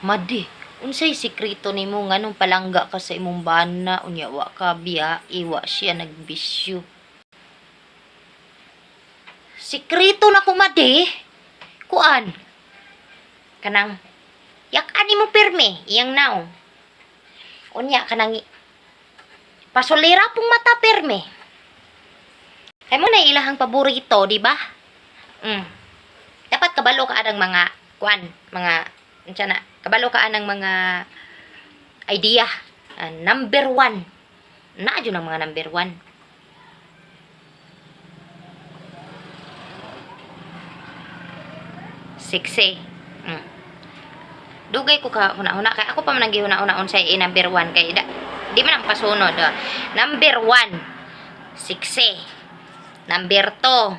Madi, unsay sikreto nimo nganong palangga ka sa imong bana unya wa ka biya iwa siya nagbisyo. Sikreto na ko madi. Kuan. Kanang yak-ani mo pirme iyang naong. Unya kanang pasolira pong mata pirme. Ay mo na ilahang paborito, di ba? Dapat kabalo ka anang mga kuan, mga unsa na, kabalo ka anang mga idea. Number 1. Na jud ang mga number 1. Sexy. Dugay ko ka huna-huna kay ako pa man naghihuna-hunaon sa number 1 kay di man ang pasunod. Number 1, sexy. Number 2,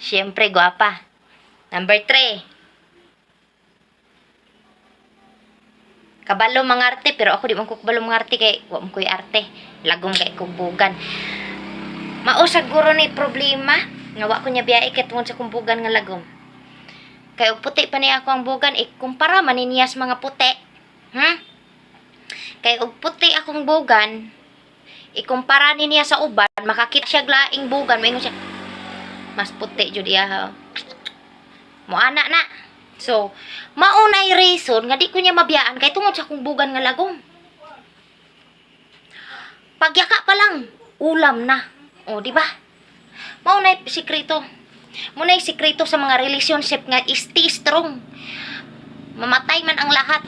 siyempre gwapa. Number 3, kabalo mangarte, pero ako di man ko kabalo mangarte kay wa mo koy arte. Lagom kay kubugan. Mao siguro ni problema nga wa ko nya biyae ket tungod sa kumbugan nga lagom. Kay og puti pa niya ako ang bugan, ikumpara man niyas mga puti. Kay og puti akong bugan, ikumpara niya sa uban, makakita siya glaing bugan, moingon siya, mas puti jud iya. Mo ana na. So, maunay reason nga di ko niya mabiyaan kay tungod sa akong bugan nga lagom. Pagyaka pa lang, ulam na. O, di ba? Maunay sikreto. Munay sikreto sa mga relationship nga stay strong. Mamatay man ang lahat,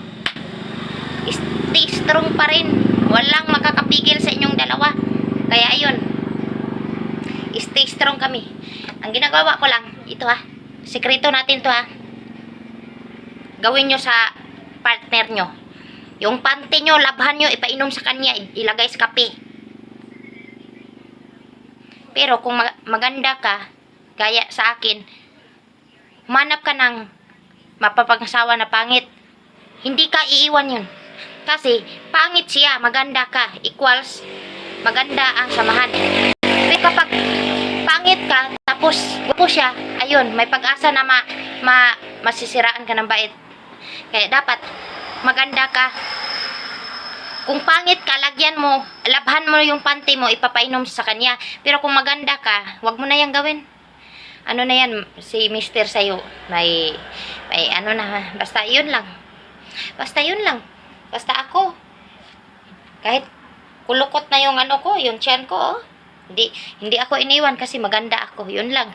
stay strong pa rin. Walang makakapigil sa inyong dalawa. Kaya ayun, stay strong kami. Ang ginagawa ko lang, ito sikreto natin to gawin nyo sa partner nyo. Yung panty nyo, labhan nyo, ipainom sa kanya, ilagay sa kape. Pero kung maganda ka, gaya sa akin, manap ka ng mapapag-asawa na pangit. Hindi ka iiwan yun. Kasi, pangit siya, maganda ka, equals, maganda ang samahan. Pero kapag pangit ka, tapos gupo siya, ayun, may pag-asa na masisiraan ka ng bait. Kaya dapat, maganda ka. Kung pangit ka, lagyan mo, labhan mo yung panty mo, ipapainom sa kanya. Pero kung maganda ka, wag mo na yang gawin. Ano na yan, si Mister sa'yo, may ano na, basta yun lang. Basta yun lang. Basta ako, kahit kulukot na yung ano ko, yung tiyan ko, hindi ako iniwan kasi maganda ako. Yun lang.